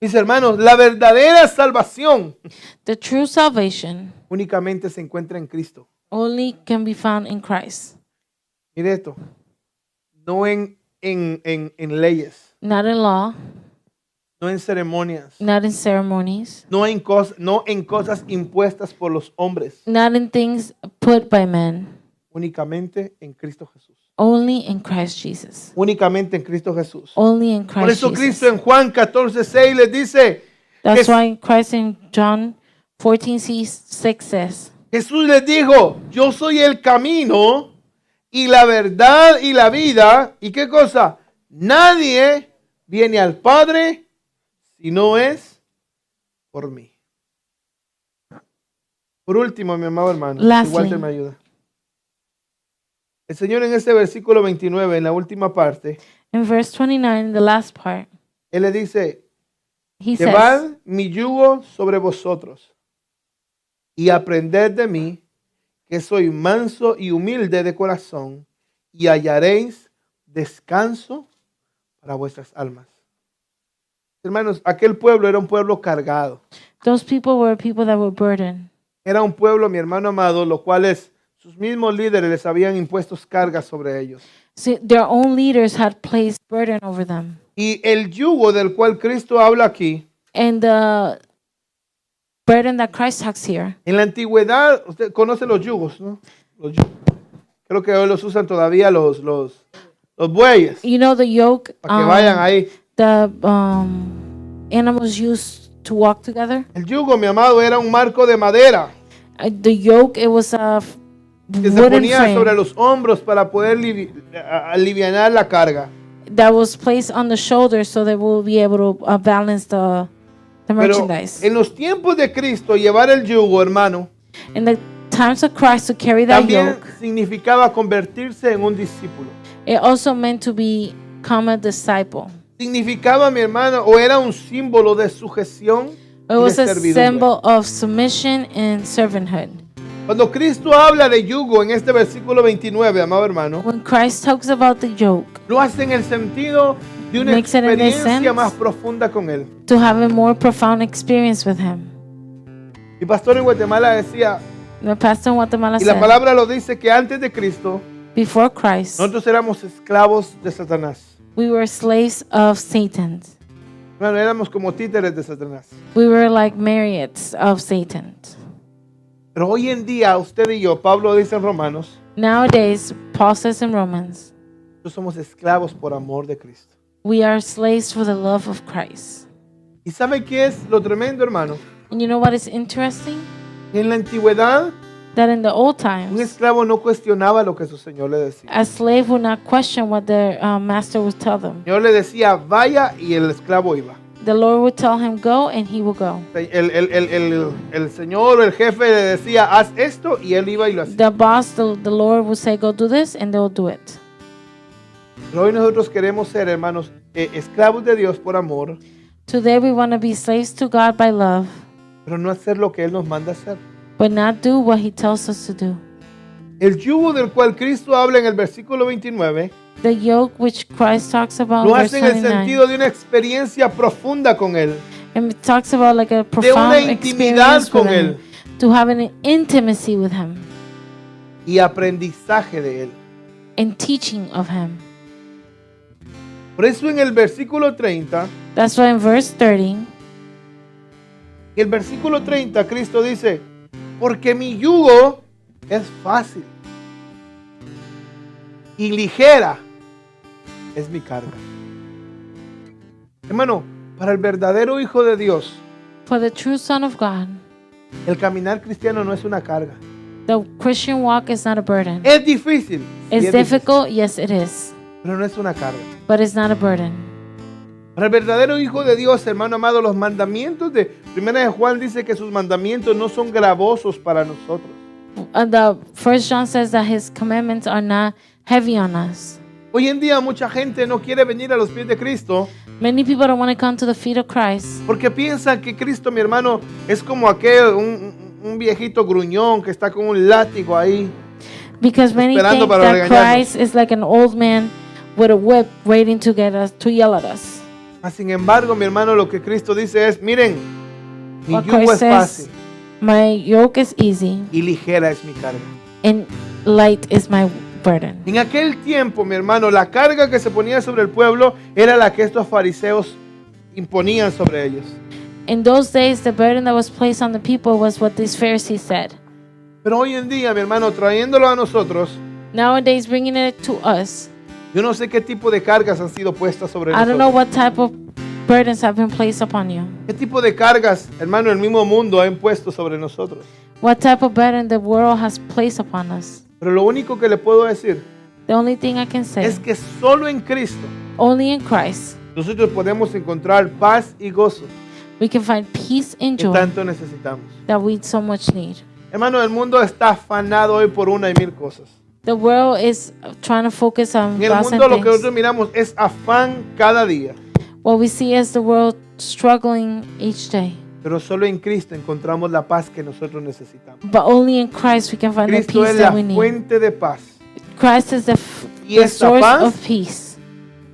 Mis hermanos, la verdadera salvación The true salvation únicamente se encuentra en Cristo. only can be found in Christ, Mire esto, no en leyes, not in law, no en ceremonias, not in ceremonies, no en cosas impuestas por los hombres, not in things put by men, únicamente en Cristo Jesús. only in Christ Jesus. Únicamente en Cristo Jesús. Only in Por Christ eso Jesus. Cristo en Juan 14:6 les dice, That's Jes- why Christ in John 14:6 says, Jesús les dijo, yo soy el camino y la verdad y la vida. ¿Y qué cosa? Nadie viene al Padre si no es por mí. Por último, mi amado hermano, si Lastly. Walter me ayuda. El Señor en este versículo 29, en la última parte, in verse 29, in the last part, Él le dice, he llevad says, mi yugo sobre vosotros y aprended de mí, que soy manso y humilde de corazón, y hallaréis descanso para vuestras almas. Hermanos, aquel pueblo era un pueblo cargado. those people were people that were burdened. Era un pueblo, mi hermano amado, los cuales sus mismos líderes les habían impuesto cargas sobre ellos. See, their own leaders had placed burden over them. Y el yugo del cual Cristo habla aquí, And the burden that Christ talks here, en la antigüedad, usted conoce los yugos, ¿no? Los yugos. Creo que hoy los usan todavía los bueyes, you know, the yoke para que vayan ahí. the animals used to walk together. El yugo, mi amado, era un marco de madera The yoke, it was a que se wooden ponía sobre frame los hombros para poder alivianar la carga. that was placed on the shoulders so that we'll be able to balance the Pero merchandise. en los tiempos de Cristo, llevar el yugo, hermano, In the times of Christ, to carry that también yoke, significaba convertirse en un discípulo. it also meant to become a disciple. Significaba, mi hermano, o era un símbolo de sujeción It y was de a servidumbre. symbol of submission and servanthood. Cuando Cristo habla de yugo en este versículo 29, amado hermano, When Christ talks about the yoke, lo hace en el sentido de una Makes it in this experiencia sense. más profunda con Él. to have a more profound experience with Him. Mi pastor en Guatemala decía, The pastor in Guatemala Y la said, palabra lo dice que antes de Cristo, before Christ, nosotros éramos esclavos de Satanás. we were slaves of Satan. Bueno, éramos como títeres de Satanás. We were like marionettes of Satan. Pero hoy en día, usted y yo, Pablo dice en Romanos, Nowadays, Paul says in Romans, nosotros somos esclavos por amor de Cristo. we are slaves for the love of Christ. ¿Y sabe qué es lo tremendo, hermano? And you know what is interesting? En la antigüedad, That in the old un times, esclavo no cuestionaba lo que su señor le decía. a slave would not question what their master would tell them. El señor le decía, vaya, y el esclavo iba. The Lord would tell him, go, and he will go. El señor, el jefe le decía, haz esto, y él iba y lo hacía. The boss, the Lord would say, go do this, and they'll do it. Pero hoy nosotros queremos ser, hermanos, esclavos de Dios por amor, Today we want to be slaves to God by love, pero no hacer lo que Él nos manda hacer. but not do what he tells us to do. El yugo del cual Cristo habla en el versículo 29 The yoke which Christ talks about in lo verse hace en el 29, sentido de una experiencia profunda con Él, and it talks about like a de una profound intimidad experience con with Él him, to have an intimacy with him y aprendizaje de Él. and teaching of him. Por eso en el versículo 30, That's why in verse 30, el versículo 30, Cristo dice, porque mi yugo es fácil y ligera es mi carga. Hermano, para el verdadero Hijo de Dios, for the true Son of God, el caminar cristiano no es una carga. the Christian walk is not a burden. Es difícil, sí, It's es difficult, yes it is, difícil, pero no es una carga. but it's not a burden. Para el verdadero Hijo de Dios, hermano amado, los mandamientos de Primera de Juan dice que sus mandamientos no son gravosos para nosotros. The First John says that his commandments are not heavy on us. Hoy en día mucha gente no quiere venir a los pies de Cristo Many people don't want to come to the feet of Christ porque piensan que Cristo, mi hermano, es como aquel, un viejito gruñón que está con un látigo ahí. because many Esperando think para that regañarnos. Christ is like an old man with a whip waiting to get us to yell at us. Sin embargo, mi hermano, lo que Cristo dice es, miren, mi What yugo Christ es says, fácil my yoke is easy y ligera es mi carga. and light is my burden. En aquel tiempo, mi hermano, la carga que se ponía sobre el pueblo era la que estos fariseos imponían sobre ellos. In those days, the burden that was placed on the people was what these Pharisees said. Pero hoy en día, mi hermano, trayéndolo a nosotros, Nowadays, bringing it to us, yo no sé qué tipo de cargas han sido puestas sobre I don't know nosotros. what type of burdens have been placed upon you. ¿Qué tipo de cargas, hermano, el mismo mundo ha impuesto sobre nosotros? What type of burden the world has placed upon us. Pero lo único que le puedo decir The only thing I can say, es que solo en Cristo only in Christ, nosotros podemos encontrar paz y gozo we can find peace and que joy tanto necesitamos. that we so much need. Hermano, el mundo está afanado hoy por una y mil cosas. The world is trying to focus on En el thousand mundo lo que things. nosotros miramos es afán cada día. What we see is the world struggling each day. Pero solo en Cristo encontramos la paz que nosotros necesitamos. But only in Christ we can find the Cristo peace es la that we need. fuente de paz. Christ is Y the esta source paz- of peace.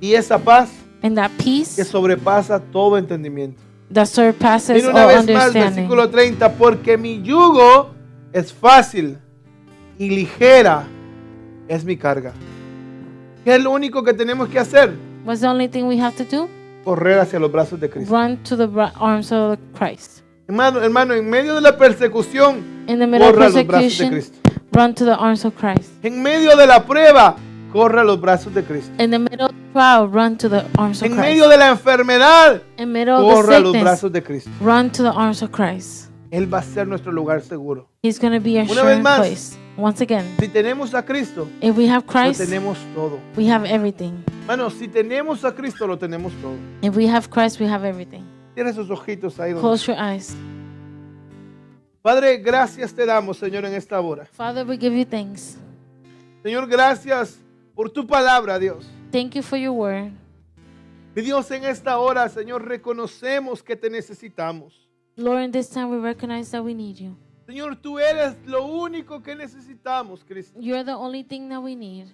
Y esa paz And that que peace sobrepasa todo entendimiento. that surpasses Mira una all vez más, understanding. versículo 30, porque mi yugo es fácil y ligera es mi carga. ¿Qué es lo único que tenemos que hacer? What's the only thing we have to do? Correr hacia los brazos de Cristo. Run to the arms of Christ. Hermano, en medio de la persecución, In the middle of corra a los brazos de persecution, Cristo. run to the arms of Christ. En medio de la prueba, corra a los brazos de Cristo. In the middle of the trial, run to the arms of En Christ. medio de la enfermedad, In the middle of corra a the los sickness, brazos de Cristo. run to the arms of Christ. Él va a ser nuestro lugar seguro. He's going to be our Una vez sure más. place. Once again, Si tenemos a Cristo, if we have lo Christ, tenemos todo. we have everything. Hermano, si tenemos a Cristo, lo tenemos todo. If we have Christ, we have everything. Tiene sus ojitos ahí. Donde... Close your eyes. Padre, gracias te damos, Señor, en esta hora. Father, we give you thanks. Señor, gracias por tu palabra, Dios. Thank you for your word. Mi Dios, en esta hora, Señor, reconocemos que te necesitamos. Lord, in this time we recognize that we need you. Señor, tú eres lo único que necesitamos, Cristo. You're the only thing that we need.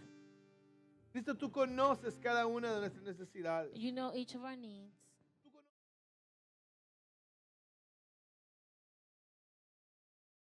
Cristo, tú conoces cada una de nuestras necesidades. You know each of our needs.